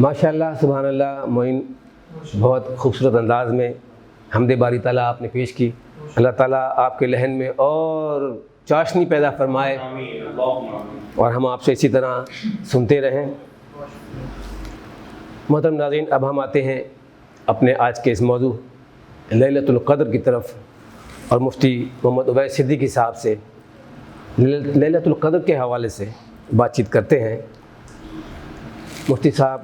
ماشاءاللہ سبحان اللہ معین، بہت خوبصورت انداز میں حمد باری تعالیٰ آپ نے پیش کی۔ اللہ تعالیٰ آپ کے لہن میں اور چاشنی پیدا فرمائے اور ہم آپ سے اسی طرح سنتے رہیں۔ محترم ناظرین، اب ہم آتے ہیں اپنے آج کے اس موضوع لیلۃ القدر کی طرف، اور مفتی محمد عبید صدیقی صاحب سے لیلۃ القدر کے حوالے سے بات چیت کرتے ہیں۔ مفتی صاحب،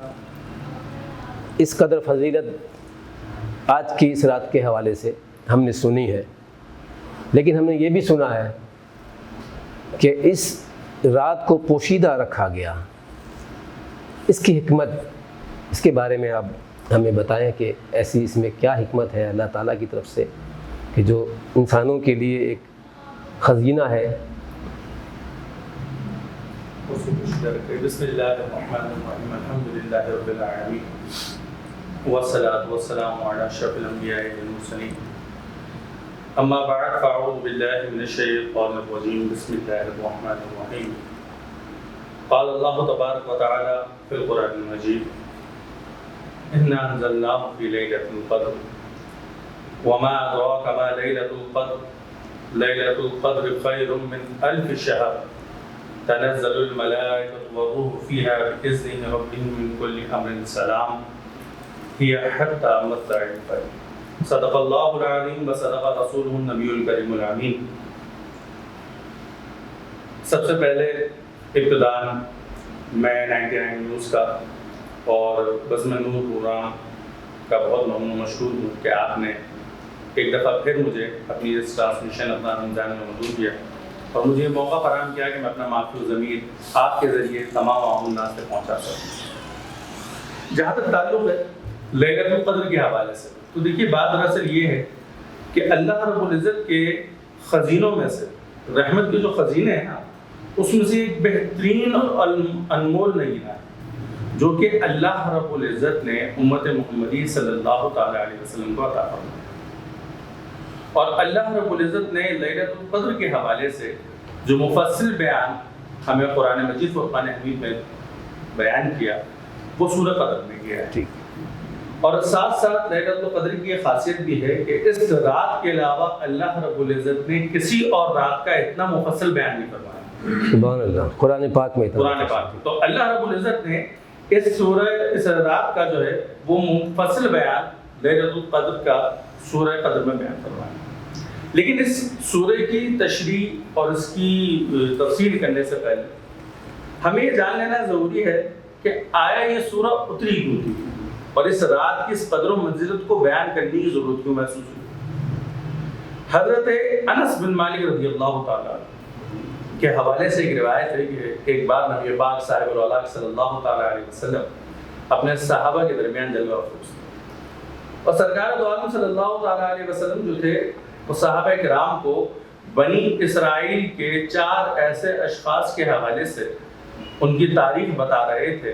اس قدر فضیلت آج کی اس رات کے حوالے سے ہم نے سنی ہے، لیکن ہم نے یہ بھی سنا ہے کہ اس رات کو پوشیدہ رکھا گیا۔ اس کی حکمت، اس کے بارے میں آپ ہمیں بتائیں کہ ایسی اس میں کیا حکمت ہے اللہ تعالیٰ کی طرف سے کہ جو انسانوں کے لیے ایک خزینہ ہے۔ بسم اللہ الرحمن الرحیم، الحمد للہ رب العالمین، والصلاة والسلام علی اشرف الانبیاء والمرسلین، اما بعد، فاعوذ باللہ من الشیطان الرجیم، بسم اللہ الرحمن الرحیم۔ قال اللہ تبارک و تعالی فی القرآن المجید، انا انزلناہ فی لیلۃ القدر وما ادراک ما لیلۃ القدر لیلۃ القدر خیر من الف شہر تنزل الملائکۃ والروح فیہا بإذن ربہم من کل امر سلام ہی حتی مطلع الفجر۔ صدق اللہ العظیم و صدق رسولہ النبی الکریم الامین۔ سب سے پہلے ابتداءً میں 99 نیوز کا اور بزم نور پروگرام کا بہت ممنون مشکور ہوں کہ آپ نے ایک دفعہ پھر مجھے اپنی اس ٹرانسمیشن اپنا رمضان میں موجود کیا اور مجھے یہ موقع فراہم کیا کہ میں اپنا معافی ضمیر آپ کے ذریعے تمام عوام الناس تک پہنچا سکوں۔ جہاں تک تعلق ہے لیلۃ القدر کے حوالے سے، تو دیکھیے بات دراصل یہ ہے کہ اللہ رب العزت کے خزینوں میں سے، رحمت کے جو خزینے ہیں نا، اس میں سے ایک بہترین اور انمول نگینہ ہے جو کہ اللہ رب العزت نے امت محمدی صلی اللہ تعالیٰ علیہ وسلم کو عطا فرمایا۔ اور اللہ رب العزت نے لیلۃ القدر کے حوالے سے جو مفصل بیان ہمیں قرآن مجید فرقان حمید میں بیان کیا، وہ سورہ قدر میں کیا ہے۔ اور ساتھ ساتھ لیلۃ القدر کی یہ خاصیت بھی ہے کہ اس رات کے علاوہ اللہ رب العزت نے کسی اور رات کا اتنا مفصل بیان نہیں فرمایا۔ سبحان اللہ، قرآن پاک میں قرآن پاک میں تو اللہ رب العزت نے اس رات کا جو ہے وہ مفصل بیان لیلۃ القدر کا سورہ قدر میں بیان فرمایا۔ لیکن اس سورہ کی تشریح اور اس کی تفصیل کرنے سے پہلے ہمیں یہ جان لینا ضروری ہے کہ آیا یہ سورہ اتری کیوں تھی اور اس رات کی اس قدر و منزلت کو بیان کرنے کی ضرورت کیوں محسوس ہوئی۔ حضرت انس بن مالک رضی اللہ تعالیٰ کے حوالے سے ایک روایت ہے کہ ایک بار نبی پاک صاحب العلاق صلی اللہ تعالیٰ علیہ وسلم اپنے صحابہ کے درمیان جلوہ افروز تھے، اور سرکار دو عالم صلی اللہ تعالیٰ علیہ وسلم جو تھے وہ صحابہ کرام کو بنی اسرائیل کے 4 ایسے اشخاص کے حوالے سے ان کی تاریخ بتا رہے تھے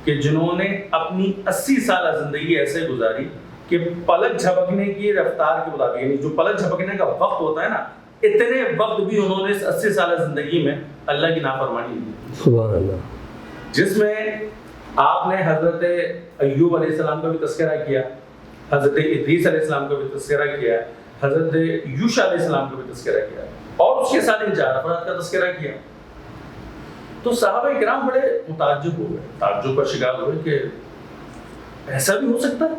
کہ جنہوں نے اپنی 80 سالہ زندگی ایسے گزاری کہ پلک جھپکنے کی رفتار کے مطابق، یعنی جو پلک جھپکنے کا وقت ہوتا ہے نا، اتنے وقت بھی انہوں نے اس 80 سالہ زندگی میں اللہ کی نافرمانی کی، سبحان اللہ، جس میں آپ نے حضرت ایوب علیہ السلام کا بھی تذکرہ کیا، حضرت ادریس علیہ السلام کا بھی تذکرہ کیا، حضرت یوشع علیہ السلام کا بھی تذکرہ کیا، اور اس کے ساتھ ان 4 افراد کا تذکرہ کیا۔ تو صحابہ کرام بڑے متعجب ہو گئے، تعجب کا شکار ہوئے کہ ایسا بھی ہو سکتا ہے؟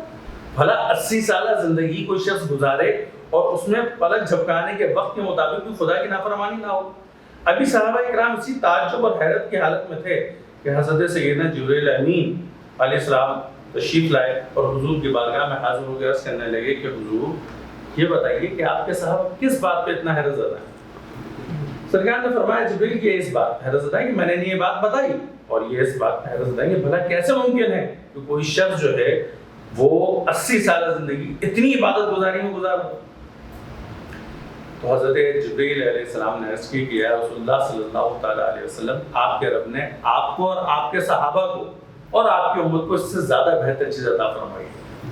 بھلا 80 سالہ زندگی کوئی شخص گزارے اور اس میں پلک جھپکانے کے وقت کے مطابق بھی خدا کی نافرمانی نہ ہو۔ ابھی صحابہ کرام اسی تعجب اور حیرت کی حالت میں تھے کہ حضرت سیدنا جبریل امین علیہ السلام تشریف لائے اور حضور کی بارگاہ میں حاضر ہو کے عرض کرنے لگے کہ حضور یہ بتائیے کہ آپ کے صحابہ کس بات پہ اتنا حیرت زدہ ہیں؟ سرکار نے فرمایا جبریل کہ اس بات حیرت زدہ ہے کہ میں نے یہ بات بتائی، اور یہ اس بات حیرت زدہ ہے کہ بھلا کیسے ممکن ہے کہ کوئی شخص جو ہے وہ 80 سالہ زندگی اتنی عبادت گزاری میں گزارا۔ تو حضرت جبریل علیہ السلام نے عرض کی کہ یا رسول اللہ صلی اللہ تعالیٰ علیہ وسلم، آپ کے رب نے آپ کو اور آپ کے صحابہ کو اور آپ کی امت کو اس سے زیادہ بہتر چیز عطا فرمائی۔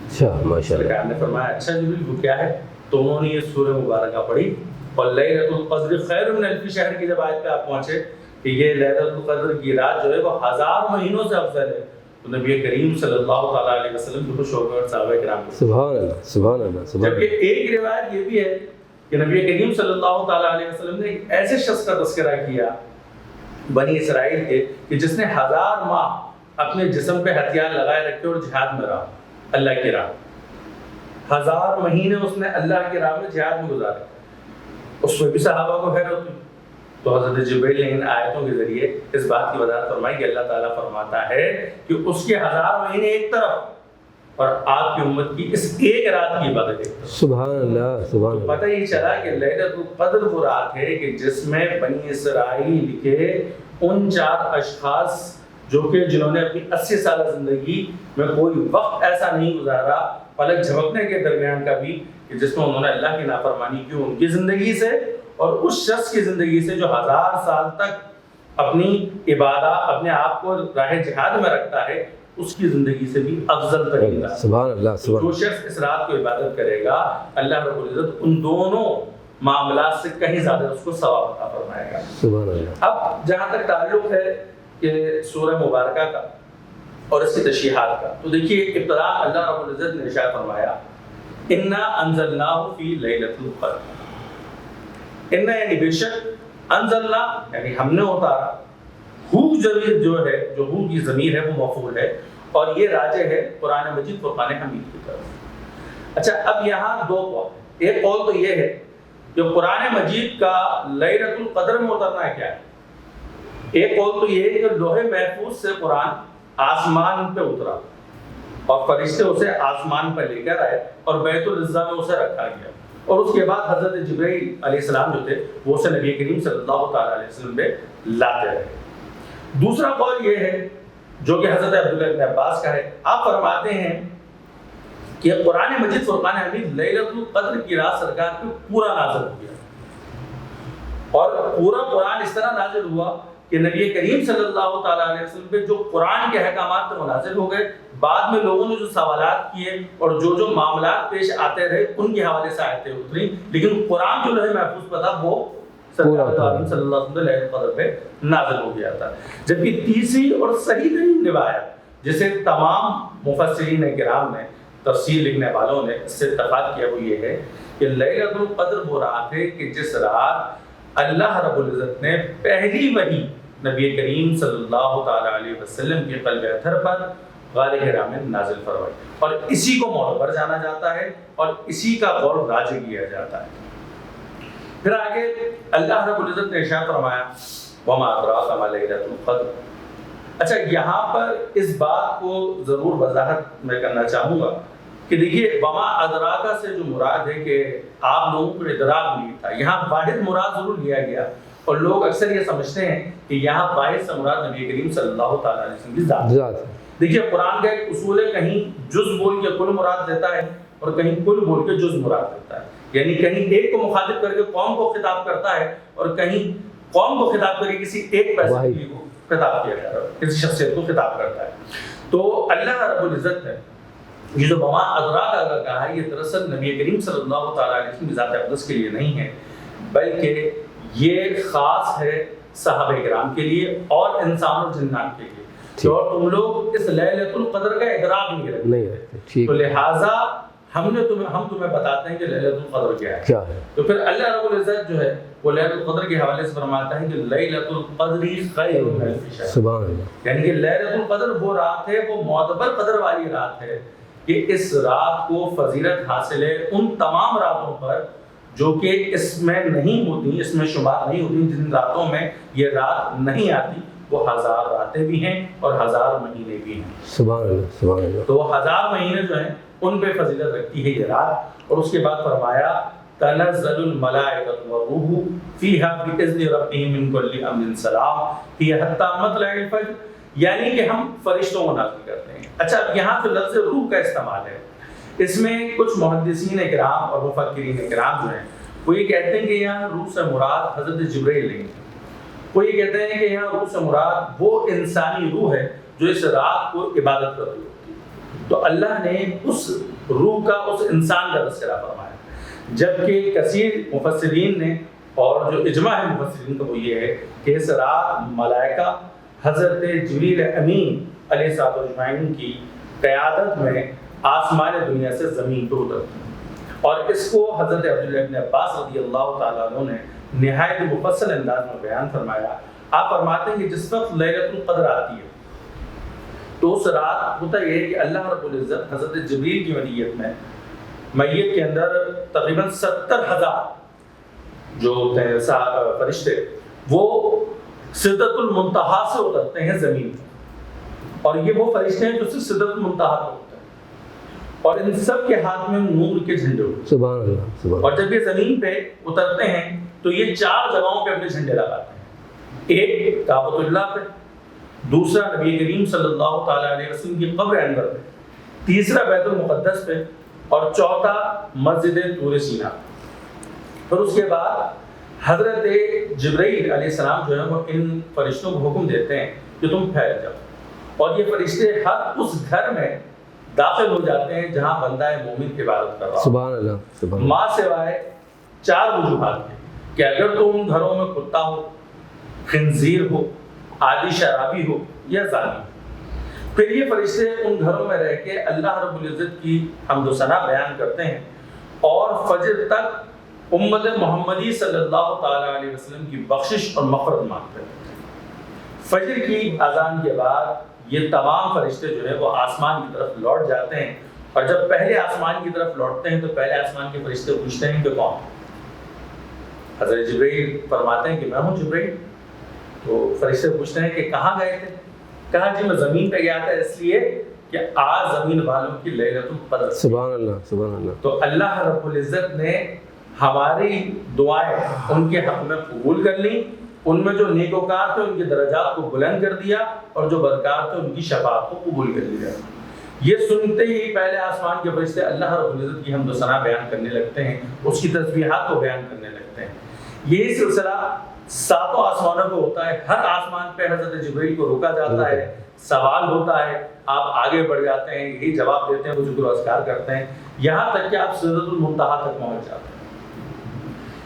اچھا، ماشاءاللہ۔ سرکار نے فرمایا اچھا جبریل وہ کیا ہے؟ تو انہوں نے یہ سورہ مبارکہ پڑھی، اور لیلۃ القدر خیر من الف شہر کی جب آیت پہ آپ پہنچے کہ یہ لیلۃ القدر کی رات جو ہے وہ 1000 مہینوں سے افضل ہے، تو نبی کریم صلی اللہ تعالیٰ علیہ وسلم بھی خوش ہو گئے اور صحابہ کرام کو. سبحان اللہ سبحان اللہ سبحان اللہ. جبکہ ایک روایت یہ بھی ہے کہ نبی کریم صلی اللہ تعالیٰ علیہ وسلم نے ایک ایسے شخص کا تذکرہ کیا بنی اسرائیل کے کہ جس نے 1000 ماہ اپنے جسم پہ ہتھیار لگائے رکھے اور جہاد میں رہا اللہ کی راہ. 1000 مہینے اس نے اللہ کی راہ میں جہاد میں گزارے. اس میں بھی صحابہ کو حیرت ہوئی. تو حضرت جبریل نے ان آیتوں کے ذریعے اس بات کی وضاحت فرمائی کہ اللہ تعالیٰ فرماتا ہے کہ اس کے 1000 مہینے ایک طرف اور آپ کی امت کی اس ایک رات کی عبادت ایک طرف. سبحان اللہ سبحان اللہ. پتہ یہ چلا کہ لیلۃ القدر وہ رات ہے کہ جس میں بنی اسرائیل کے ان 4 اشخاص جو کہ جنہوں نے اپنی 80 سالہ زندگی میں کوئی وقت ایسا نہیں گزارا پلک جھپکنے کے درمیان کا بھی کہ جس میں انہوں نے اللہ کی نافرمانی کی، ان کی زندگی سے اور اس شخص کی زندگی سے جو 1000 سال تک اپنی عبادت اپنے آپ کو راہ جہاد میں رکھتا ہے اس کی زندگی سے بھی افضل ترین رات. سبحان اللہ سبحان جو شخص اس رات کو عبادت کرے گا اللہ رب العزت ان دونوں معاملات سے کہیں زیادہ اس کو ثواب عطا فرمائے گا. سبحان اللہ. اب جہاں تک تعلق ہے کہ سورہ مبارکہ کا اور اس کی تشریحات کا، تو دیکھیے ابتدا اللہ رب العزت نے ارشاد فرمایا انا انزلناہ فی لیلۃ القدر. انا یعنی بے شک، انزلنا یعنی ہم نے اتارا، ہو ضمیر جو ہے جو ہو کی ضمیر ہے وہ مفعول ہے اور یہ راجع ہے قرآن مجید فرقان حمید کی طرف. اچھا اب یہاں 2 قول، ایک قول تو یہ ہے کہ قرآن مجید کا لیلۃ القدر میں اترنا ہے کیا ہے. ایک قول تو یہ ہے کہ لوح محفوظ سے قرآن آسمان پہ اترا اور فرشتے اسے آسمان پر لے کر آئے اور بیت العزا میں اسے رکھا گیا اور اس کے بعد حضرت جبرائیل علیہ السلام جو تھے وہ اسے نبی کریم صلی اللہ تعالیٰ علیہ وسلم پہ لاتے رہے. دوسرا قول یہ ہے جو کہ حضرت عبداللہ بن عباس کا ہے، آپ فرماتے ہیں کہ قرآن مجید فرقان حمید لیلۃ القدر کی رات سرکار پہ پورا نازل ہو گیا اور پورا قرآن اس طرح نازل ہوا کہ نبی کریم صلی اللہ تعالیٰ علیہ وسلم پہ جو قرآن کے احکامات تھے وہ نازل ہو گئے. بعد میں لوگوں نے جو سوالات کیے اور جو معاملات پیش آتے رہے ان کے حوالے سے آیتیں اتری، لیکن قرآن جو لوح محفوظ پہ تھا وہ سرکار عالم صلی اللہ علیہ وسلم لیلۃ القدر پہ نازل ہو گیا تھا. جبکہ تیسری اور صحیح ترین روایت جسے تمام مفسرین کرام نے تفسیر لکھنے والوں نے اس سے اتفاق کیا وہ یہ ہے کہ لیلۃ القدر وہ رات ہے کہ جس رات اللہ رب العزت نے پہلی وحی نبی کریم صلی اللہ تعالیٰ علیہ وسلم کے قلب اطہر پر غار حرا میں نازل فرمائی اور اسی کو معتبر جانا جاتا ہے اور اسی کا قول راجع کیا جاتا ہے. پھر آگے اللہ رب العزت نے ارشاد فرمایا وما ادراک ما لیلۃ القدر. اچھا یہاں پر اس بات کو ضرور وضاحت میں کرنا چاہوں گا کہ دیکھیے وما ادراک سے جو مراد ہے کہ آپ لوگوں کو ادراک نہیں تھا، یہاں واحد مراد ضرور لیا گیا اور لوگ اکثر یہ سمجھتے ہیں کہ یہاں واحد سے مراد نبی کریم صلی اللہ تعالیٰ علیہ وسلم کی ذات ہے. دیکھیے قرآن کا ایک اصول ہے، کہیں جز بول کے کل مراد دیتا ہے اور کہیں کل بول کے جز مراد دیتا ہے. یعنی کہیں ایک کو مخاطب کر کے قوم کو خطاب کرتا ہے اور کہیں قوم کو خطاب کر کے کسی ایک پیسے کو خطاب کیا جاتا ہے، کسی شخصیت کو خطاب کرتا ہے. تو اللہ رب العزت نے یہ جو وما ادراک کا کہا ہے یہ دراصل نبی کریم صلی اللہ تعالیٰ علیہ وسلم کی ذات اقدس کے لیے نہیں ہے، بلکہ یہ خاص ہے صحابہ کرام کے لیے اور انسان اور جنات کے لیے. اور تم لوگ اس لیلۃ القدر کا ادراک نہیں رکھتے، تو لہٰذا ہم تمہیں بتاتے ہیں کہ لیلۃ القدر کیا ہے. تو پھر اللہ رب العزت جو ہے وہ لیلۃ القدر کے حوالے سے فرماتا ہے کہ لیلۃ القدر خیر من الف شہر. سبحان اللہ. یعنی کہ لیلۃ القدر وہ رات ہے، وہ معتبر قدر والی رات ہے کہ اس رات کو فضیلت حاصل ہے ان تمام راتوں پر جو کہ اس میں نہیں ہوتی، اس میں شمار نہیں ہوتی، جن راتوں میں یہ رات نہیں آتی. وہ 1000 راتیں بھی ہیں اور 1000 مہینے بھی ہیں. سبحان اللہ سبحان اللہ. تو 1000 مہینے جو ہیں ان پہ فضیلت رکھتی ہے یہ رات. اور اس کے بعد فرمایا تنزل الملائکۃ والروح فیہا بإذن ربہم من کل امر سلام ہی حتی مطلع الفجر، یعنی کہ ہم فرشتوں کو نازل کرتے ہیں. اچھا اب یہاں تو لفظ روح کا استعمال ہے، اس میں کچھ محدثین کرام اور مفکرین کرام جو ہیں وہ یہ کہتے ہیں کہ یہاں روح سے مراد حضرت جبرائیل نہیں ہے. وہ یہ کہتے ہیں کہ یہاں روح سے مراد وہ انسانی روح ہے جو اس رات کو عبادت کر رہی ہوتی ہے. تو اللہ نے اس روح کا اس انسان کا تذکرہ فرمایا، جبکہ کثیر مفسرین نے اور جو اجماع ہے مفسرین کا وہ یہ ہے کہ اس رات ملائکہ حضرت جبریل امین علیہ الصلوۃ والسلام کی قیادت میں آسمان دنیا سے زمین پر اترتے ہیں، اور اس کو حضرت عبداللہ ابن عباس رضی اللہ تعالیٰ عنہ نے نہایت مفصل انداز میں بیان فرمایا۔ آپ فرماتے ہیں کہ جس وقت لیلۃ القدر آتی ہے تو اس رات ہوتا یہ ہے کہ اللہ رب العزت حضرت جبریل کی میت کے اندر تقریباً 70,000 جو ہوتے ہیں فرشتے، وہ سدرۃ المنتہا سے اترتے ہیں زمین پر، اور یہ وہ فرشتے ہیں جو صرف سدرۃ المنتہا پر ہوتے ہیں، اور ان سب کے ہاتھ میں نور کے جھنڈے ہوتے ہیں۔ سبحان اللہ، سبحان اور جب یہ زمین پہ اترتے ہیں تو یہ 4 جگہوں پہ اپنے جھنڈے لگاتے ہیں، ایک کعبۃ اللہ پہ، دوسرا نبی کریم صلی اللہ تعالیٰ علیہ وسلم کی قبر انور پہ، تیسرا بیت المقدس پہ، اور چوتھا مسجد طور سینا۔ پھر اس کے بعد حضرت جبرائیل علیہ السلام جو ہے وہ ان فرشتوں کو حکم دیتے ہیں کہ تم پھیل جاؤ، اور یہ فرشتے ہر اس گھر میں داخل ہو جاتے ہیں جہاں بندہ مومن کی عبادت کر رہا ہو، سبحان اللہ، سبحان اللہ، ماں سوائے 4 وجوہات کے، کہ اگر تو ان گھروں میں کتا ہو، خنزیر ہو، عادی شرابی ہو یا زانی ہو۔ پھر یہ فرشتے ان گھروں میں رہ کے اللہ رب العزت کی حمد و ثنا بیان کرتے ہیں، اور فجر تک امت محمدی صلی اللہ تعالیٰ علیہ وسلم کی بخشش اور مغفرت مانگتے ہیں۔ فجر کی اذان کے بعد یہ تمام فرشتے جو ہے وہ آسمان کی طرف لوٹ جاتے ہیں، اور جب پہلے آسمان کی طرف لوٹتے ہیں تو پہلے آسمان کے فرشتے پوچھتے ہیں کہ کون؟ حضرت جبرائیل فرماتے ہیں کہ میں ہوں جبرائیل۔ تو فرشتے پوچھتے ہیں کہ کہاں گئے تھے؟ کہا جی میں زمین پہ گیا تھا، اس لیے کہ آج زمین والوں کی لیلۃ القدر۔ سبحان اللہ، سبحان اللہ۔ تو اللہ رب العزت نے ہماری دعائیں ان کے حق میں قبول کر لی، ان میں جو نیکوکار تھے ان کے درجات کو بلند کر دیا، اور جو بدکار تھے ان کی شفاعت کو قبول کر لیا۔ یہ سنتے ہی پہلے آسمان کے فرشتے اللہ رب العزت کی حمد و ثنا بیان کرنے لگتے ہیں، اس کی تسبیحات کو بیان کرنے لگتے ہیں۔ یہی سلسلہ 7 آسمانوں پہ ہوتا ہے، ہر آسمان پہ حضرت جبرائیل کو روکا جاتا ہے، سوال ہوتا ہے، آپ آگے بڑھ جاتے ہیں، یہی جواب دیتے ہیں، وہ ذکر و اذکار کرتے ہیں، یہاں تک کہ آپ سدرۃ المنتہا تک پہنچ جاتے ہیں۔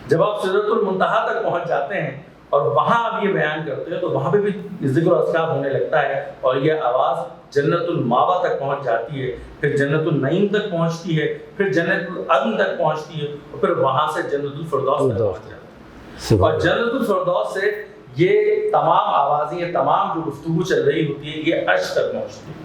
جب آپ سدرۃ المنتہا تک پہنچ جاتے ہیں اور وہاں آپ یہ بیان کرتے ہیں تو وہاں پہ بھی ذکر و اذکار ہونے لگتا ہے، اور یہ آواز جنت الماوا تک پہنچ جاتی ہے، پھر جنت النعیم تک پہنچتی ہے، پھر جنت العدن تک پہنچتی ہے، اور پھر وہاں سے جنت الفردوس تک پہنچ جاتی ہے۔ اور جنت الفردوس سے یہ تمام آوازیں، یہ تمام جو گفتگو چل رہی ہوتی ہے، یہ عرش تک پہنچتی ہے۔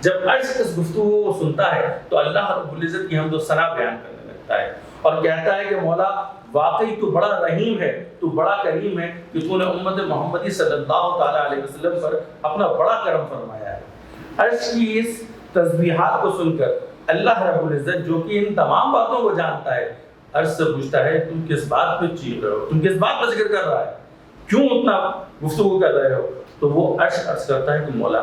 جب عرش اس گفتگو کو سنتا ہے تو اللہ رب العزت کی حمد و ثنا بیان کرنے لگتا ہے، اور کہتا ہے کہ مولا واقعی تو بڑا رحیم ہے، تو بڑا کریم ہے کہ تو نے امت محمدی صلی اللہ تعالیٰ علیہ وسلم پر اپنا بڑا کرم فرمایا ہے۔ عرش کی اس تسبیحات کو سن کر اللہ رب العزت جو کہ ان تمام باتوں کو جانتا ہے، عرش سے پوچھتا ہے تم کس بات پہ چیخ رہے ہو، تم کس بات پہ ذکر کر رہا ہے، کیوں اتنا گفتگو کر رہے ہو؟ تو وہ عرش عرض کرتا ہے کہ مولا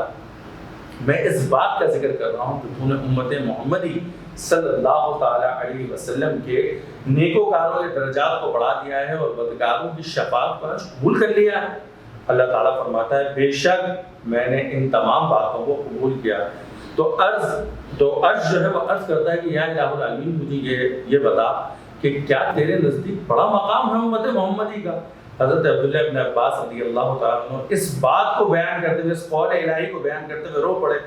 میں اس بات کا ذکر کر رہا ہوں کہ تو نے امت محمدی صلی اللہ تعالیٰ علیہ وسلم کے نیکوکاروں کے درجات کو بڑھا دیا ہے اور بدکاروں کی شفاعت پر قبول کر لیا ہے۔ اللہ تعالیٰ فرماتا ہے بے شک میں نے ان تمام باتوں کو قبول کیا۔ تو عرش جو ہے وہ عرض کرتا ہے کہ یا الہ العالمین مجھے یہ بتا کہ کیا تیرے نزدیک بڑا مقام ہے امت محمدی کا؟ حضرت عبداللہ ابن عباس رضی اللہ تعالیٰ عنہ اس بات کو بیان کرتے ہوئے، اس قول الہی کو بیان کرتے ہوئے رو پڑے۔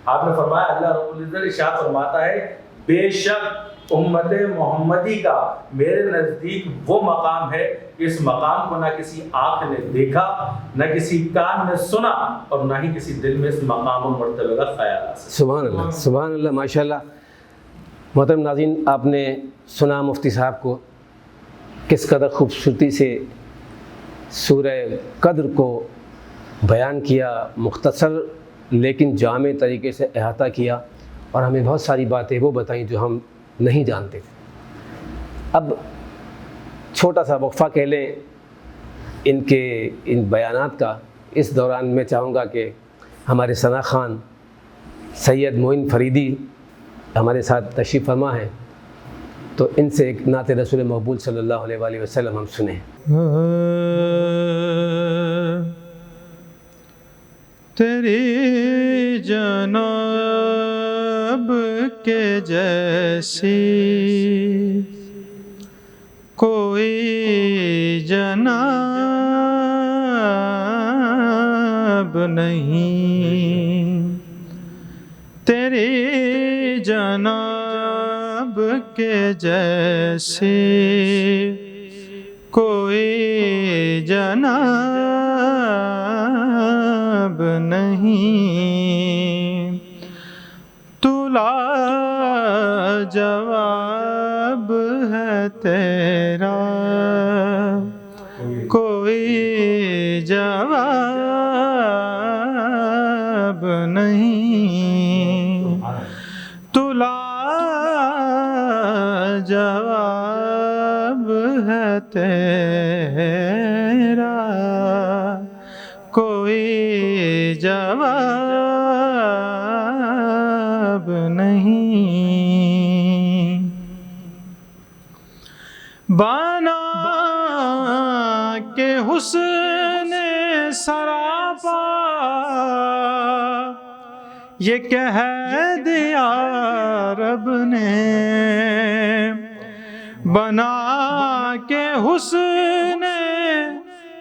آپ نے فرمایا اللہ رب العزت ارشاد فرماتا ہے بے شک امت محمدی کا میرے نزدیک وہ مقام ہے کہ اس مقام کو نہ کسی آنکھ نے دیکھا، نہ کسی کان نے سنا، اور نہ ہی کسی دل میں اس مقام و مرتبہ کا خیال آ سکتا۔ سبحان اللہ، سبحان اللہ، ماشاء اللہ۔ محترم ناظرین، آپ نے سنا مفتی صاحب کو کس قدر خوبصورتی سے سورہ قدر کو بیان کیا، مختصر لیکن جامع طریقے سے احاطہ کیا، اور ہمیں بہت ساری باتیں وہ بتائیں جو ہم نہیں جانتے تھے۔ اب چھوٹا سا وقفہ کہہ لیں ان بیانات کا۔ اس دوران میں چاہوں گا کہ ہمارے ثنا خان سید معین فریدی ہمارے ساتھ تشریف فرما ہیں، تو ان سے ایک نعت رسول مقبول صلی اللہ علیہ وآلہ وسلم ہم سنیں۔ تیری جناب کے جیسی کوئی جناب نہیں، کے جیسی کوئی جناب نہیں، تو لاجواب ہے تیرا کوئی جواب نہیں، تو لاجواب ہے تیرا کوئی جواب نہیں۔ بنا کے حسن سراپا یہ کہہ دیا رب نے، بنا کے حسن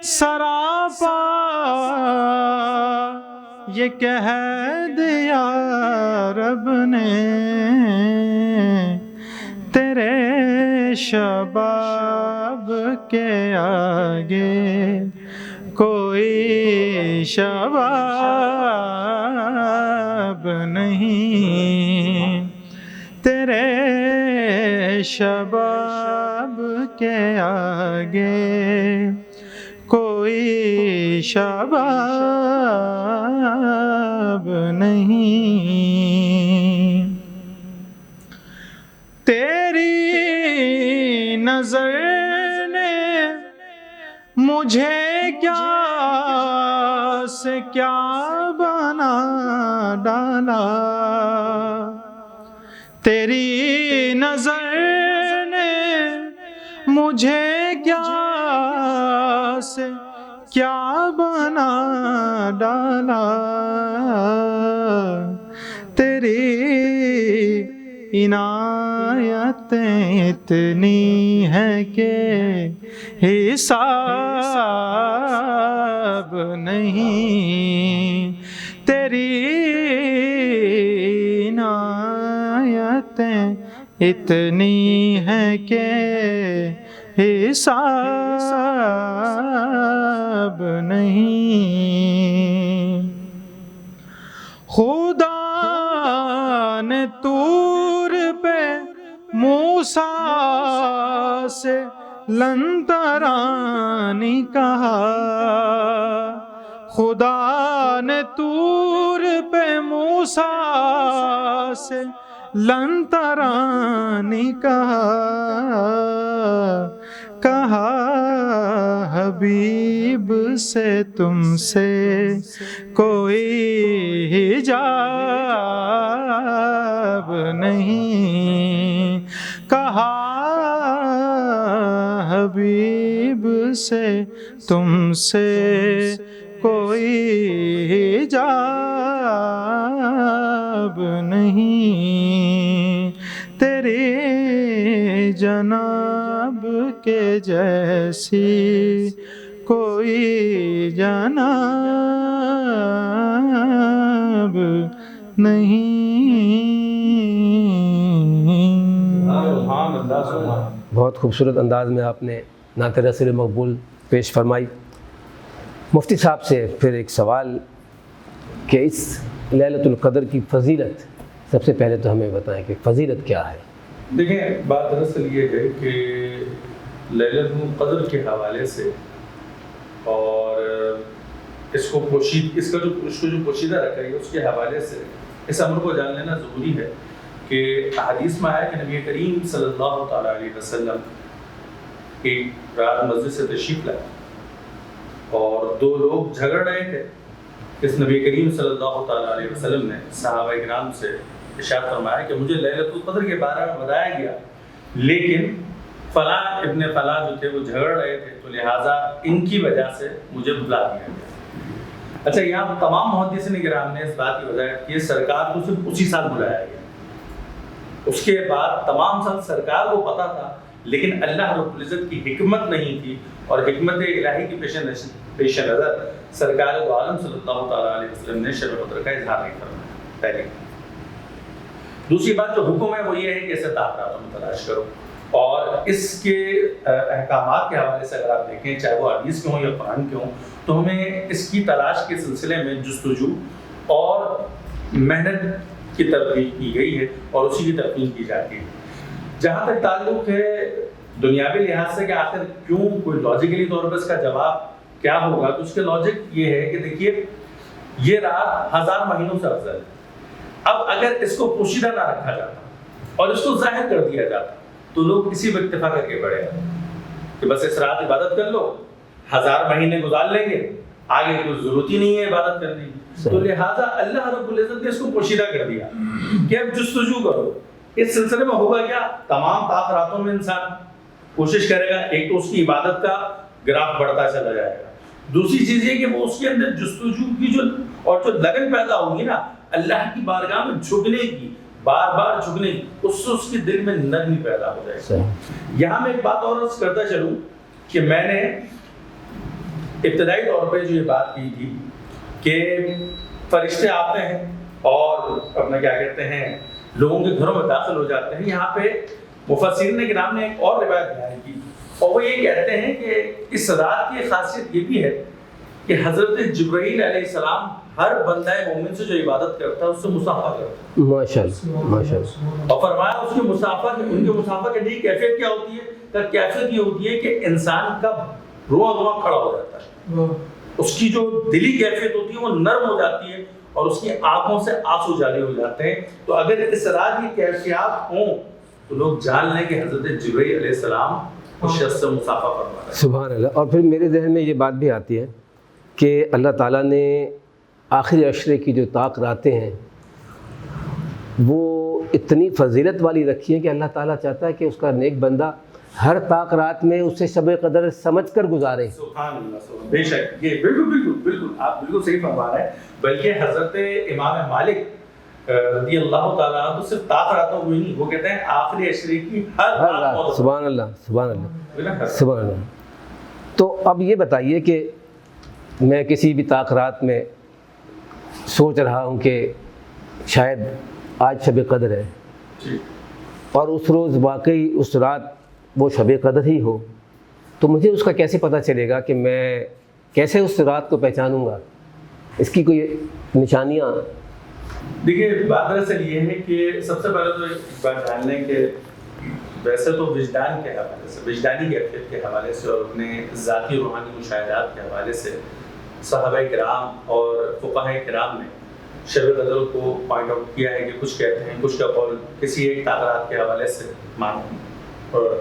سراپا یہ کہہ دیا رب نے، تیرے شباب کے آگے کوئی شباب نہیں، تیرے شباب کے آگے کوئی شباب نہیں۔ تیری نظر نے مجھے کیا سے کیا بنا ڈالا، تیری نظر نے مجھے کیا سے کیا بنا ڈالا، تیری عنایتیں اتنی ہیں کہ حساب نہیں، تیری عنایتیں اتنی ہیں کہ حساب نہیں۔ خدا نے طور پہ موسیٰ سے لن ترانی کہا، خدا نے طور پہ موسیٰ سے لن ترانی کہا، کہا حبیب سے تم سے کوئی حجاب نہیں، کہا حبیب سے تم سے کوئی حجاب نہیں، تیرے جناب کے جیسی کوئی جناب نہیں۔ بہت خوبصورت انداز میں آپ نے نعت رسول مقبول پیش فرمائی۔ مفتی صاحب سے پھر ایک سوال کہ اس لیلۃ القدر کی فضیلت سب سے پہلے تو ہمیں بتائیں کہ فضیلت کیا ہے؟ دیکھیں، بات دراصل یہ ہے کہ لیلۃ القدر کے حوالے سے اور اس کو جو پوشیدہ رکھا ہے اس کے حوالے سے اس امر کو جان لینا ضروری ہے کہ حدیث میں آیا کہ نبی کریم صلی اللہ تعالیٰ علیہ وسلم ایک رات مسجد سے تشریف لائے اور دو لوگ جھگڑ رہے تھے۔ اس نبی کریم صلی اللہ تعالیٰ علیہ وسلم نے صحابہ کرام سے ارشاد فرمایا کہ مجھے لیلۃ القدر کے بارے میں بتایا گیا، لیکن فلاں ابن فلاں جو تھے وہ جھگڑ رہے تھے، تو لہٰذا ان کی وجہ سے مجھے بلا دیا گیا۔ اچھا، یہاں تمام محدثین کرام نے اس بات کی وضاحت کی سرکار کو صرف اسی سال بلایا گیا، اس کے بعد تمام سال سرکار کو پتا تھا، لیکن اللہ رب العزت کی حکمت نہیں تھی اور حکمت الہی کی پیش نظر سرکار دو عالم صلی اللہ تعالیٰ علیہ وسلم نے شب قدر کا اظہار نہیں فرمایا۔ پہلے دوسری بات جو حکم ہے وہ یہ ہے کہ اسے طاق راتوں میں تلاش کرو، اور اس کے احکامات کے حوالے سے اگر آپ دیکھیں چاہے وہ حدیث کے ہوں یا قرآن کے ہوں، تو ہمیں اس کی تلاش کے سلسلے میں جستجو اور محنت کی ترغیب کی گئی ہے اور اسی کی ترغیب کی جاتی ہے۔ جہاں تک تعلق ہے دنیاوی لحاظ سے کہ آخر کیوں، کوئی لاجیکلی طور پر اس کا جواب کیا ہوگا، تو اس کے لاجک یہ ہے کہ دیکھیے یہ رات 1000 مہینوں سے افضل ہے۔ اب اگر اس کو پوشیدہ نہ رکھا جاتا اور اس کو ظاہر کر دیا جاتا تو لوگ کسی بھی اکتفا کر کے بڑھے کہ بس اس رات عبادت کر لو، 1000 مہینے گزار لیں گے، آگے کوئی ضرورت ہی نہیں ہے عبادت کرنے کی۔ تو لہٰذا اللہ رب العزت نے اس کو پوشیدہ کر دیا کہ اب جستجو کرو۔ اس سلسلے میں ہوگا کیا، تمام طاق راتوں میں انسان کوشش کرے گا، ایک تو اس کی عبادت کا گراف بڑھتا چلا جائے گا، دوسری چیز یہ کہ وہ اس کے اندر جستجو کی جو لگن پیدا ہوگی نا اللہ کی بارگاہ میں جھکنے کی، بار بار جھکنے کی، اس سے اس کے دل میں نرمی پیدا ہو جائے گی۔ یہاں میں ایک بات اور عرض کرتا چلوں کہ میں نے ابتدائی طور پہ جو یہ بات کی تھی کہ فرشتے آتے ہیں اور اپنا کیا کہتے ہیں لوگوں کے گھروں میں داخل ہو جاتے ہیں، یہاں پہ مفسرین کرام نے ایک اور روایت بیان کی اور وہ یہ کہتے ہیں کہ اس رات کی خاصیت یہ بھی ہے کہ حضرت جبرائیل علیہ السلام ہر بندہ مومن سے جو عبادت کرتا ہے اس سے مصافحہ کرتا ہے، ماشاءاللہ ماشاءاللہ، اور فرمایا اس کی مصافحہ، ان کے مصافحہ کرنے کی کیفیت کیا ہوتی ہے، کیفیت یہ ہوتی ہے کہ انسان کا رواں رواں کھڑا ہو جاتا ہے، اس کی جو دلی کیفیت ہوتی ہے وہ نرم ہو جاتی ہے اور اس کی آنکھوں سے آنسو جاری ہو جاتے ہیں۔ تو اگر اس رات کی کیفیات ہوں تو لوگ جان لیں کہ حضرت جبرائیل علیہ السلام اس شخص سے مصافحہ فرما رہے ہیں۔ سبحان اللہ۔ اور پھر میرے ذہن میں یہ بات بھی آتی ہے کہ اللہ تعالیٰ نے آخری عشرے کی جو طاق راتیں ہیں وہ اتنی فضیلت والی رکھی ہیں کہ اللہ تعالیٰ چاہتا ہے کہ اس کا نیک بندہ ہر طاق رات میں اسے شب قدر سمجھ کر گزارے۔ سبحان اللہ، سبحان، بے شک یہ بالکل آپ بالکل صحیح فرما رہے ہیں۔ بلکہ حضرت امام مالک رضی اللہ تعالیٰ عنہ صرف طاق راتوں کو نہیں، وہ کہتے ہیں آخری عشرے کی ہر رات۔ سبحان اللہ سبحان اللہ سبحان اللہ۔ تو اب یہ بتائیے کہ میں کسی بھی طاق رات میں سوچ رہا ہوں کہ شاید آج شب قدر ہے اور اس روز واقعی اس رات وہ شب قدر ہی ہو، تو مجھے اس کا کیسے پتہ چلے گا کہ میں کیسے اس رات کو پہچانوں گا؟ اس کی کوئی نشانیاں؟ دیکھیے بات دراصل یہ ہے کہ سب سے پہلے تو ایک بات جان لیں کہ ویسے تو وجدان کے حوالے سے، وجدانی کیفیت کے حوالے سے اور اپنے ذاتی روحانی مشاہدات کے حوالے سے صحابہ کرام اور فقہاء کرام نے شب قدر کو پوائنٹ آؤٹ کیا ہے کہ کچھ کہتے ہیں، کچھ کا قول کسی ایک طاق رات کے حوالے سے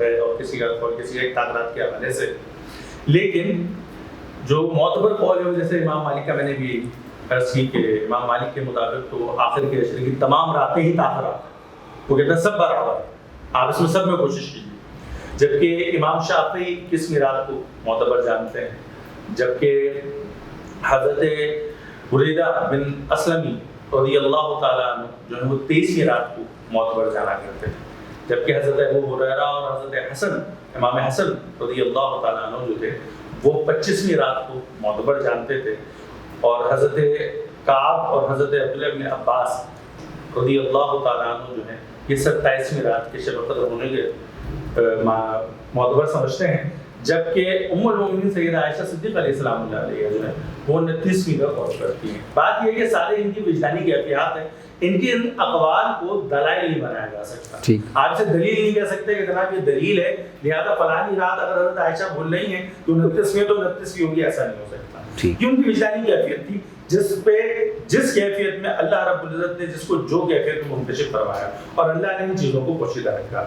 ہے اور کسی کا قول کسی ایک طاق رات کے حوالے سے، لیکن جو معتبر قول ہے جیسے امام مالک کا میں نے بھی عرض کی کہ امام مالک کے مطابق تو آخر کے عشرے کی تمام راتیں ہی طاق رات، وہ کہتے ہیں سب برابر ہے، آپ اس میں سب میں کوشش کیجیے۔ جبکہ امام شافعی 21ویں رات کو معتبر جانتے ہیں، جبکہ حضرت بریدہ بن اسلمی رضی اللہ تعالیٰ عنہ جو ہے وہ 23ویں رات کو معتبر جانا کرتے تھے، جبکہ حضرت ابو ہریرہ اور حضرت حسن امام حسن رضی اللہ تعالیٰ عنہ جو تھے وہ 25ویں رات کو معتبر جانتے تھے، اور حضرت کعب اور حضرت عبداللہ بن عباس رضی اللہ تعالیٰ عنہ جو ہیں یہ 27ویں رات کے شب قدر ہونے کے معتبر سمجھتے ہیں، جبکہ ام المؤمنین سیدہ عائشہ صدیقہ علیہ السلام علیہ جو ہے وہ 29ویں کا قول کرتی ہیں۔ بات یہ ہے کہ سارے ان کی وجدانی کیفیات ہیں، ان کے ان اقوال کو دلائل نہیں بنایا جا سکتا، آپ سے دلیل نہیں کہہ سکتے کہ جناب یہ دلیل ہے لہذا فلانی رات اگر حضرت عائشہ بول رہی ہیں تو 29ویں تو 29ویں ہوگی، ایسا نہیں ہو سکتا، کیوں ان کی وجدانی کیفیت تھی جس کیفیت میں اللہ رب العزت نے جس کو جو کیفیت میں منتشر فرمایا اور اللہ نے ان چیزوں کو پوشیدہ رکھا۔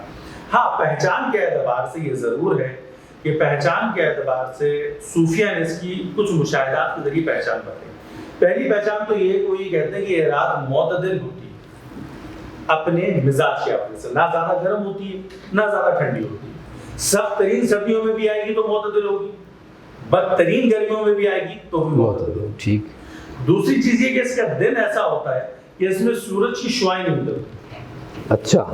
ہاں پہچان کے اعتبار سے یہ ضرور ہے کہ پہچان کے اعتبار سے صوفیہ نے اس کی کچھ مشاہدات کے ذریعے پہچان بتائی۔ پہلی پہچان تو یہ کہ وہ یہ کہتے ہیں کہ یہ رات معتدل ہوتی ہے اپنے مزاج کے حوالے سے، نہ زیادہ گرم ہوتی ہے نہ زیادہ ٹھنڈی ہوتی ہے، سخت ترین سردیوں میں بھی آئے گی تو معتدل ہوگی، بدترین گرمیوں میں بھی آئے گی تو بھی معتدل ہوگی۔ ٹھیک۔ دوسری چیز یہ کہ اس کا دن ایسا ہوتا ہے کہ اس میں سورج کی شعاعیں نہیں نکلتی۔ اچھا،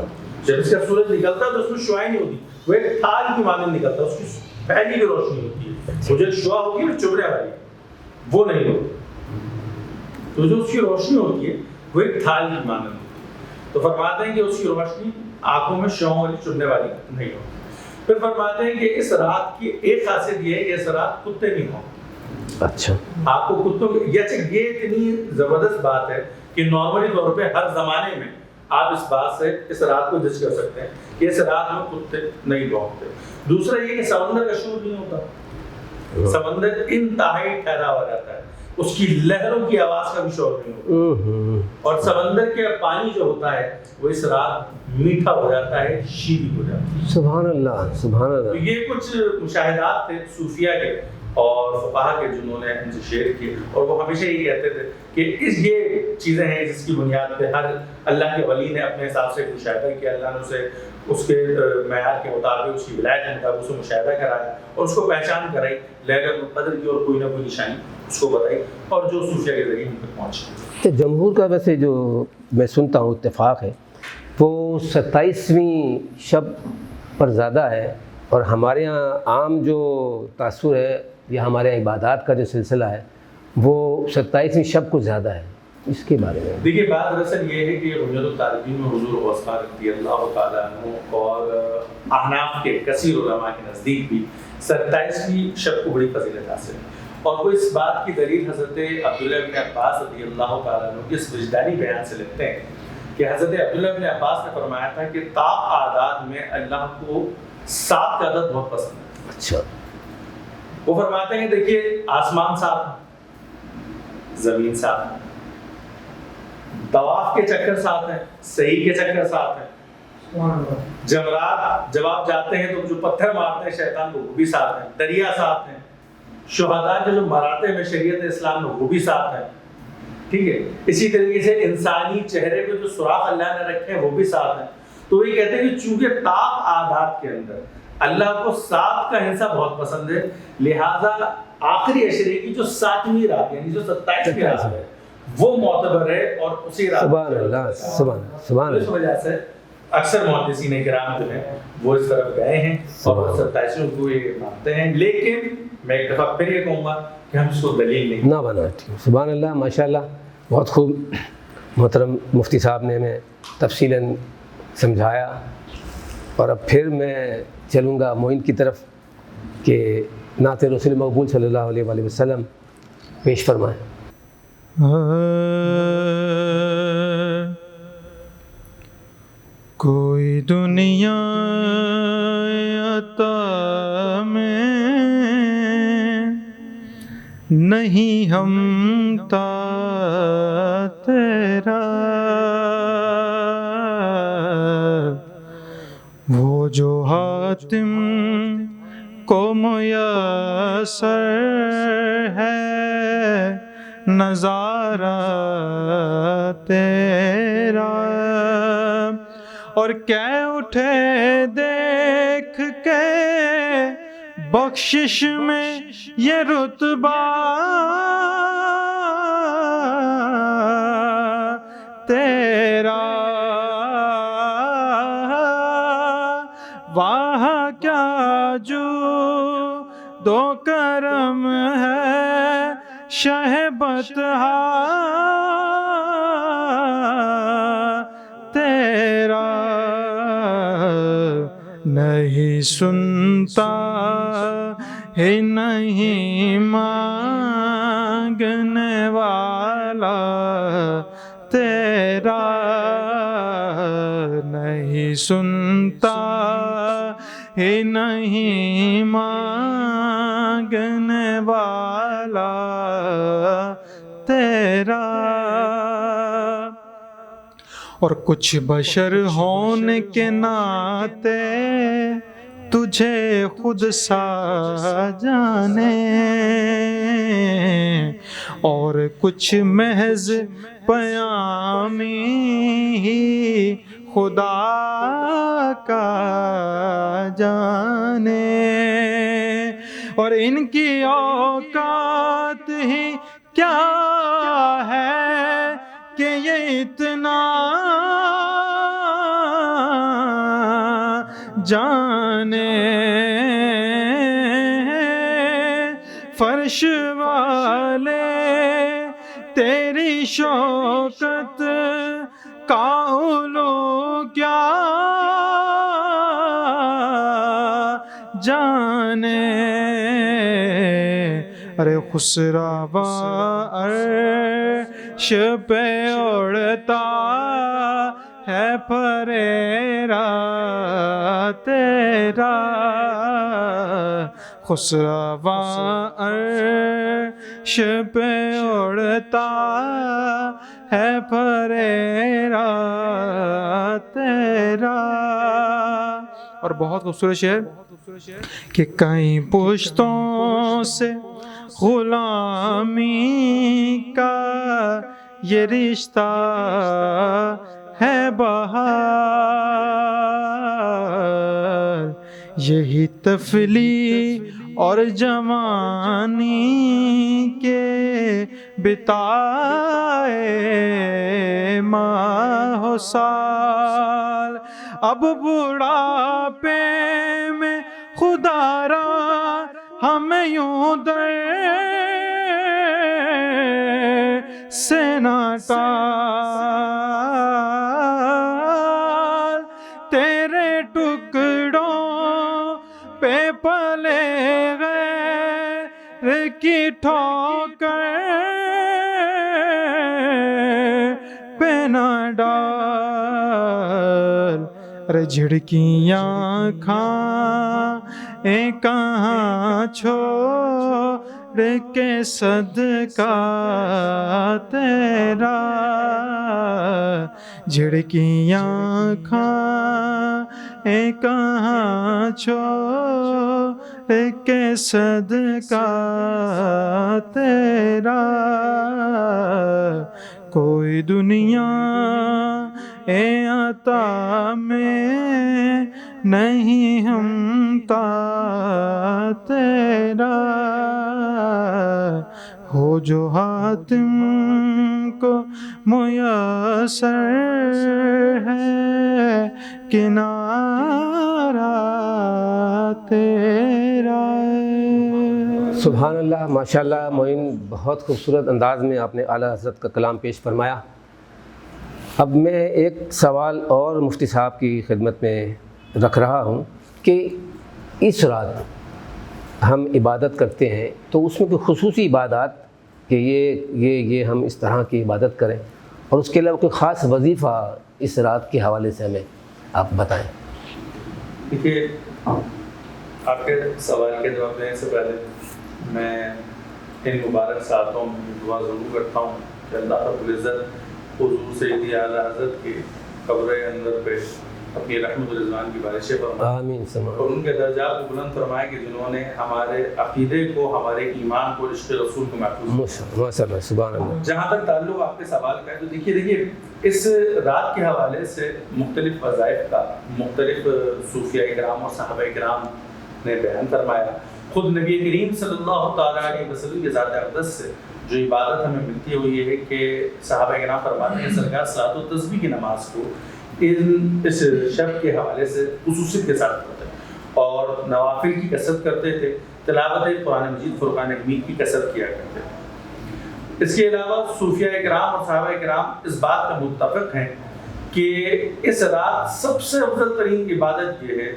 جب اس کا سورج نکلتا ہے تو اس میں شعاعیں نہیں ہوتی، وہ ایک تھال کی مانند نکلتا ہے، اس کی پہلی کی روشنی ہوتی ہے، وہ جو شعاع ہوگی وہ چبھنے والی وہ نہیں ہوتی، تو جو اس کی روشنی ہوتی ہے وہ ایک تھال کی مانند ہوتی ہے۔ تو فرماتے ہیں کہ اس کی روشنی آنکھوں میں شوق والی چبھنے والی نہیں ہو. پھر فرماتے ہیں کہ اس رات کی ایک خاصیت یہ ہے کہ اس رات کتے نہیں ہوں. اچھا. آپ کو کتوں یہ اتنی زبردست بات ہے کہ نارملی طور پہ ہر زمانے میں آپ اس بات سے اس رات کو جج کر سکتے ہیں کہ اس رات میں کتے نہیں بھونکتے. دوسرا یہ کہ سمندر کا شور نہیں ہوتا. سمندر انتہائی ٹھہرا ہوا رہتا ہے, اس کی لہروں کی آواز کا بھی شور نہیں ہوتا, اور سمندر کے پانی جو ہوتا ہے وہ اس رات میٹھا ہو جاتا ہے, شیریں ہو جاتا ہے. سبحان اللہ, سبحان اللہ. یہ کچھ مشاہدات تھے صوفیہ کے اور فقہا کے جنہوں نے ان سے شیئر کیے, اور وہ ہمیشہ یہ کہتے تھے کہ یہ چیزیں ہیں جس کی بنیاد پہ ہر اللہ کے ولی نے اپنے حساب سے مشاہدہ کیا. اللہ نے اسے اس کے معیار کے مطابق, اس کی ولایت کے مطابق اسے مشاہدہ کرایا اور اس کو پہچان کرائی, لیلۃ القدر کی اور کوئی نہ کوئی نشانی اس کو بتائی, اور جو صوفیہ کے ذریعے ان تک پہنچی. جمہور کا ویسے جو میں سنتا ہوں اتفاق ہے وہ 27ویں شب پر زیادہ ہے, اور ہمارے یہاں عام جو تاثر ہے یا ہمارے یہاں عبادات کا جو سلسلہ ہے وہ 27ویں شب کو زیادہ ہے. اس کے بارے میں دیکھیے بات دراصل یہ ہے کہ بنیاد الطالبین میں حضور غوث رضی اللہ تعالیٰ عنہ اور احناف کے کثیر علماء کے نزدیک بھی 27ویں شب کو بڑی فضیلت حاصل ہے, اور وہ اس بات کی دلیل حضرت عبداللہ بن عباس رضی اللہ تعالیٰ عنہ کے اس وجدانی بیان سے لیتے ہیں کہ حضرت عبداللہ بن عباس نے فرمایا تھا کہ طاق اعداد میں اللہ کو 7 کا عدد بہت پسند ہے. اچھا. وہ فرماتے ہیں دیکھیے آسمان 7, زمین 7, طواف کے چکر 7 ہیں, صحیح کے چکر 7 ہیں, جمرات جب آپ جاتے ہیں تو جو پتھر مارتے ہیں شیطان کو وہ بھی 7 ہیں, دریا 7 ہیں, شہداء کے جو مراتے میں شریعت اسلام میں وہ بھی 7 ہیں. ٹھیک ہے, اسی طریقے سے انسانی چہرے پہ جو سوراخ اللہ نے رکھے ہیں وہ بھی 7 ہیں. تو یہ کہتے ہیں کہ چونکہ طاق اعداد کے اندر اللہ کو 7 کا حصہ بہت پسند ہے, لہذا آخری عشرے کی جو 7ویں رات یعنی جو 27ویں رات ہے وہ معتبر ہے, اور اسی رات سبحان اللہ, سبحان اللہ. اس وجہ سے اکثر محدثین کرام جو ہیں وہ اس طرف گئے ہیں اور 27ویں کو یہ مانتے ہیں. لیکن میں ایک دفعہ پھر یہ کہوں گا کہ ہم اس کو دلیل نہیں نہ بنا. سبحان اللہ, ماشاء اللہ, بہت خوب محترم مفتی صاحب نے ہمیں تفصیلاً سمجھایا. اور اب پھر میں چلوں گا معین کی طرف کہ نعت رسول مقبول صلی اللہ علیہ وآلہ وسلم پیش فرمائیں. کوئی دنیا عطا میں نہیں ہمتا تیرا, وہ جو حاتم کو میسر ہے نظارہ تیرا, اور کہہ اٹھے دیکھ کے بخشش میں یہ رتبہ تیرا, واہ کیا جو دو کرم ہے شہ بطحا تیرا, نہیں سنتا ہے نہیں مانگنے والا تیرا, نہیں سنتا ہے نہیں مانگنے والا تیرا, اور کچھ بشر ہونے کے ناطے تجھے خود سا جانے, اور کچھ محض پیامی ہی خدا کا جانے, اور ان کی اوقات ہی کیا ہے کہ یہ اتنا جانے, فرش والے تیری شوکت کاؤلو کیا جانے، ارے خسروا عرش پہ اڑتا ہے پریرا تیرا، خسروا عرش پہ اڑتا ہے پریرا تیرا۔ اور بہت خوبصورت شعر کہ کئی پشتوں سے غلامی کا یہ رشتہ ہے بہار، یہی تفلی اور جوانی کے بتائے ماہ و سال، اب بڑھاپے میں خدا را ہمیں یوں در سے نہ ٹال، تیرے ٹکڑوں پہ پلے غیر کی ٹھوکر پہ نہ ڈال، ارے جھڑکیاں کھائیں کہاں چھوڑ کے صدقہ تیرا، جھڑکیاں کھائیں کہاں چھوڑ کے صدقہ تیرا، کوئی دنیا اے عطا میں نہیں ہمتا تیرا، ہو جو حاتم کو میسر ہے کنارہ تیرا۔ سبحان اللہ، ماشاءاللہ معین، بہت خوبصورت انداز میں آپ نے اعلیٰ حضرت کا کلام پیش فرمایا۔ اب میں ایک سوال اور مفتی صاحب کی خدمت میں رکھ رہا ہوں کہ اس رات ہم عبادت کرتے ہیں تو اس میں کوئی خصوصی عبادات کہ یہ ہم اس طرح کی عبادت کریں، اور اس کے علاوہ کوئی خاص وظیفہ اس رات کے حوالے سے ہمیں آپ بتائیں۔ دیکھیے، آپ کے سوال کے جواب دینے سے پہلے میں ان مبارک ساعتوں میں دعا ضرور کرتا ہوں کہ اللہ رب العزت حضور سیدی اعلیٰ حضرت کی قبر انور پہ اپنی رحمت و رضوان کی بارشیں فرمائے، آمین، اور ان کے درجات کو بلند فرمائے کہ جنہوں نے ہمارے عقیدے کو، ہمارے ایمان کو، عشق رسول کو محفوظ کیا۔ سبحان اللہ۔ جہاں تک تعلق آپ کے سوال کا ہے تو دیکھیے اس رات کے حوالے سے مختلف وظائف کا مختلف صوفیاء کرام اور صحابہ کرام نے بیان فرمایا۔ خود نبی کریم صلی اللہ تعالیٰ علیہ وسلم کے ذات اقدس سے جو عبادت ہمیں ملتی ہے وہ یہ ہے کہ صحابہ کرام فرماتے ہیں سرکار صلاۃ و تسبیح کی نماز کو اس شب کے حوالے سے خصوصیت کے ساتھ پڑھتے ہیں اور نوافل کی کثرت کرتے تھے، تلاوت قرآن مجید، فرقان حمید کی کثرت کیا کرتے تھے۔ اس کے علاوہ صوفیاء کرام اور صحابہ کرام اس بات کا متفق ہیں کہ اس رات سب سے افضل ترین عبادت یہ ہے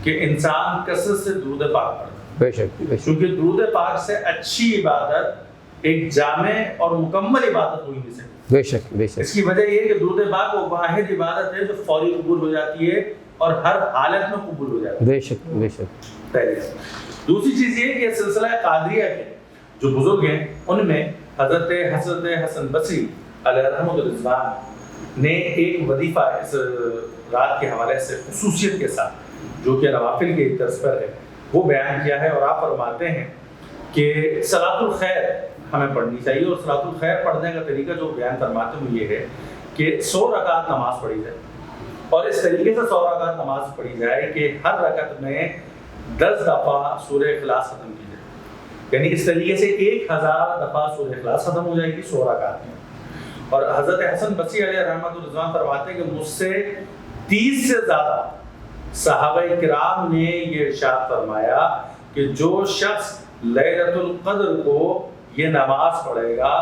کہ انسان کثرت سے درود پاک پڑھے، بے شک، کیونکہ درود پاک سے اچھی عبادت ایک جامع اور مکمل عبادت ہوئی نہیں سکتی۔ بے شک، بے شک۔ اس کی وجہ یہ ہے کہ درود پاک وہ واحد عبادت ہے جو فوری قبول ہو جاتی ہے اور ہر حالت میں قبول ہو جاتی ہے۔ بے شک، بے شک۔ پہلی دوسری چیز یہ ہے کہ سلسلہ قادریہ کے جو بزرگ ہیں ان میں حضرت حسن بصری علیہ رحمۃ الرضوان نے ایک وظیفہ اس رات کے حوالے سے خصوصیت کے ساتھ جو کہ نوافل کے طرز پر ہے وہ بیان کیا ہے، اور آپ فرماتے ہیں کہ صلاۃ الخیر ہمیں پڑھنی چاہیے، اور صلاۃ الخیر پڑھنے کا طریقہ جو بیان فرماتے ہیں یہ ہے کہ 100 رکعت نماز پڑھی جائے، اور اس طریقے سے 100 رکعت نماز پڑھی جائے کہ ہر رکعت میں 10 دفعہ سورہ اخلاص ختم کی جائے، یعنی اس طریقے سے 1000 دفعہ سورہ اخلاص ختم ہو جائے گی 100 رکعت میں۔ اور حضرت حسن بصری علیہ رحمۃ الرضوان فرماتے ہیں کہ مجھ سے 30 سے زیادہ صحابہ کرام نے یہ ارشاد فرمایا کہ جو شخص لیلۃ القدر کو یہ نماز پڑھے گا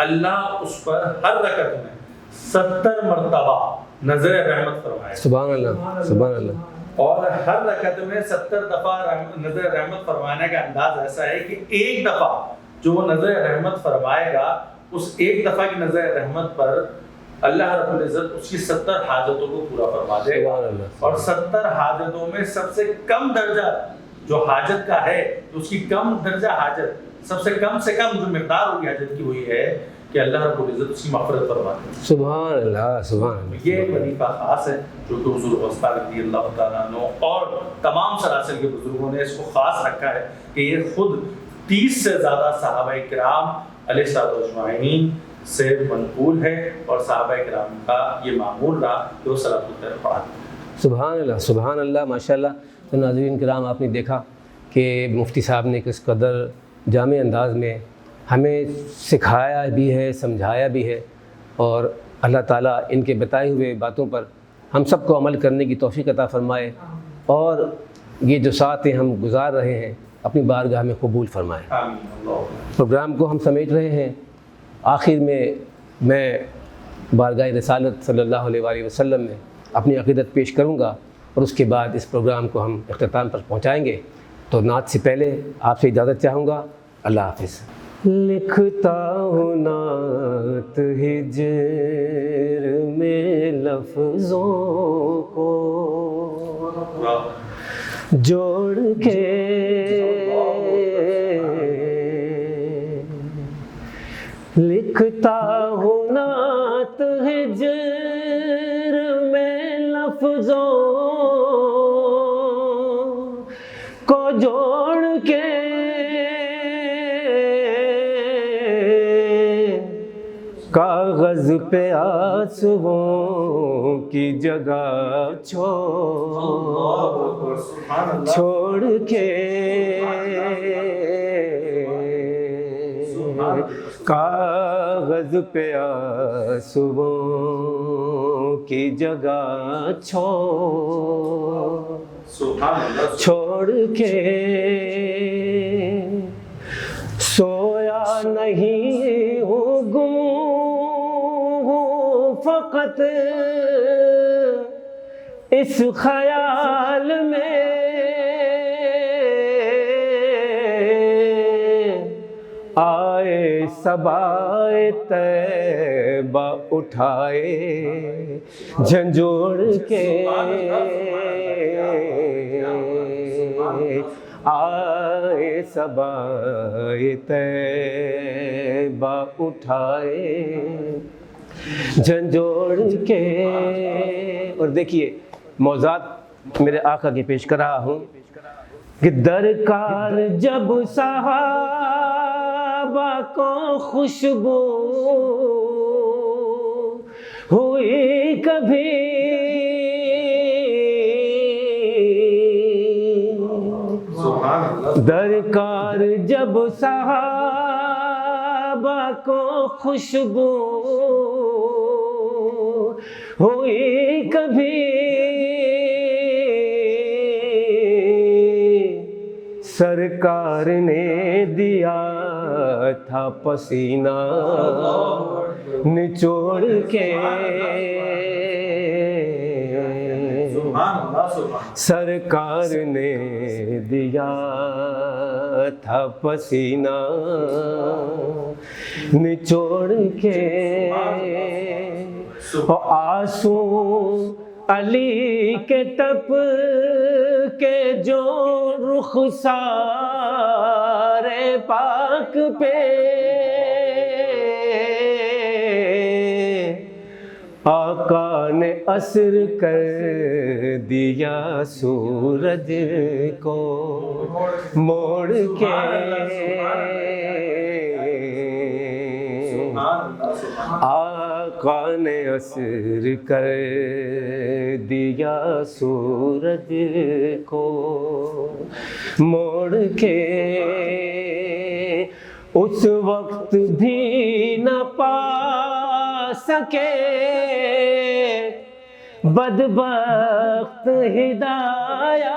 اللہ اس پر ہر رکعت میں 70 مرتبہ نظر رحمت فرمائے. سبحان اللہ، سبحان اللہ. اور ہر رکعت میں 70 دفعہ نظر رحمت فرمانے کا انداز ایسا ہے کہ ایک دفعہ جو وہ نظر رحمت فرمائے گا، اس ایک دفعہ کی نظر رحمت پر اللہ رب العزت اس کی 70 حاجتوں کو پورا فرما دے گا. اور 70 حاجتوں میں سب سے کم درجہ جو حاجت کا ہے، اس کی کم درجہ حاجت، سب سے کم جو مقدار ہوگی حاجت کی، وہی ہے کہ اللہ رب العزت اس کی مغفرت فرما دے. سبحان اللہ، سبحان اللہ. یہ ایک وظیفہ خاص ہے جو کہ حضور غوث رضی اللہ تعالیٰ عنہ اور تمام سلاسل کے بزرگوں نے اس کو خاص رکھا ہے کہ یہ خود 30 سے زیادہ صحابہ کرام علیہ الصلوۃ والسلام سے منقول ہے، اور صحابہ کرام کا یہ معمول رہا کہ وہ صلاۃ الخیر پڑھاتے. سبحان اللہ، سبحان اللہ، ماشاء اللہ. تو ناظرین کرام، آپ نے دیکھا کہ مفتی صاحب نے کس قدر جامع انداز میں ہمیں سکھایا بھی ہے، سمجھایا بھی ہے، اور اللہ تعالیٰ ان کے بتائے ہوئے باتوں پر ہم سب کو عمل کرنے کی توفیق عطا فرمائے، اور یہ جو ساتیں ہم گزار رہے ہیں اپنی بارگاہ میں قبول فرمائے. پروگرام کو ہم سمیٹ رہے ہیں. آخر میں بارگاہ رسالت صلی اللہ علیہ وآلہ وسلم میں اپنی عقیدت پیش کروں گا، اور اس کے بعد اس پروگرام کو ہم اختتام پر پہنچائیں گے. تو نعت سے پہلے آپ سے اجازت چاہوں گا. اللہ حافظ. لکھتا ہوں نعت ہجر میں لفظوں کو جوڑ کے، لکھتا ہوں نعت ہجر میں لفظوں کو جوڑ کے، کاغذ پہ آنسوؤں کی جگہ چھوڑ کے، کاغذ پہ آنسوؤں کی جگہ چھوڑ کے، سویا نہیں ہوں، گم ہوں فقط اس خیال میں، آئے صبائے طیبہ اٹھائے جھنجھوڑ کے، آئے صبائے طیبہ اٹھائے جھنجھوڑ کے. اور دیکھیے موضوعات میرے آقا کی پیش کر رہا ہوں کہ درکار جب صحابہ کو خوشبو ہوئی کبھی، درکار جب صحابہ کو خوشبو ہوئی کبھی، سرکار نے دیا تھا پسینہ نچوڑ کے، سرکار نے دیا تھا پسینہ نچوڑ کے، آنسو علی کے ٹپ کے جو رخسار پاک پہ، آقا نے اثر کر دیا سورج کو موڑ کے، آقا نے اثر کر دیا سورج کو موڑ کے، اس وقت بھی نہ پا سکے بدبخت ہدایت،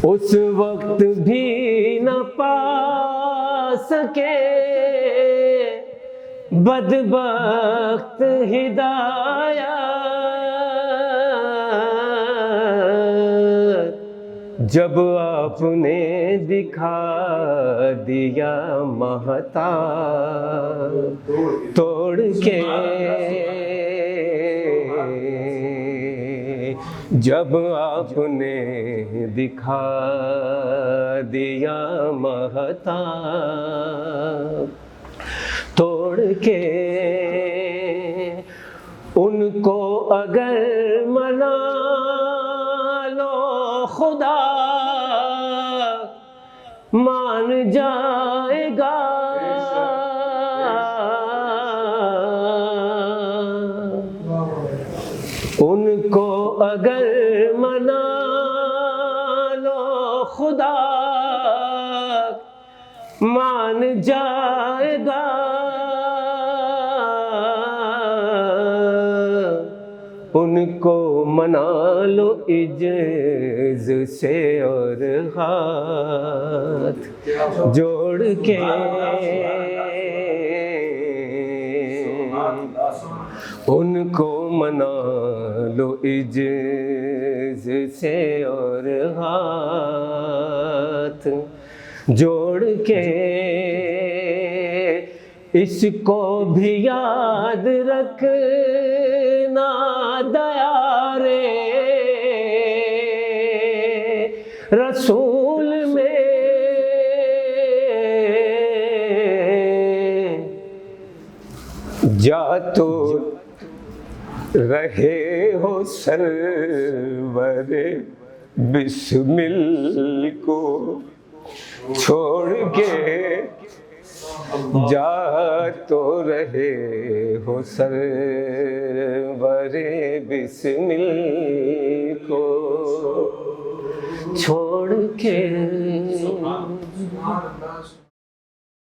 اس وقت بھی نہ پا سکے بدبخت ہدایت، جب آپ نے دکھا دیا مہتاب توڑ کے، جب آپ نے دکھا دیا مہتاب توڑ کے، ان کو اگر منا لو خدا مان جائے گا، ان کو اگر منا لو خدا مان جائے گا، ان کو منا لو عجز سے اور ہاتھ جوڑ کے، ان کو منا لو عجز سے اور ہاتھ جوڑ کے، اس کو بھی یاد رکھنا دیارے رسول میں، جا تو رہے ہو سرور بسمل کو چھوڑ کے، جا تو رہے ہو سرور بسمل کو چھوڑ کے۔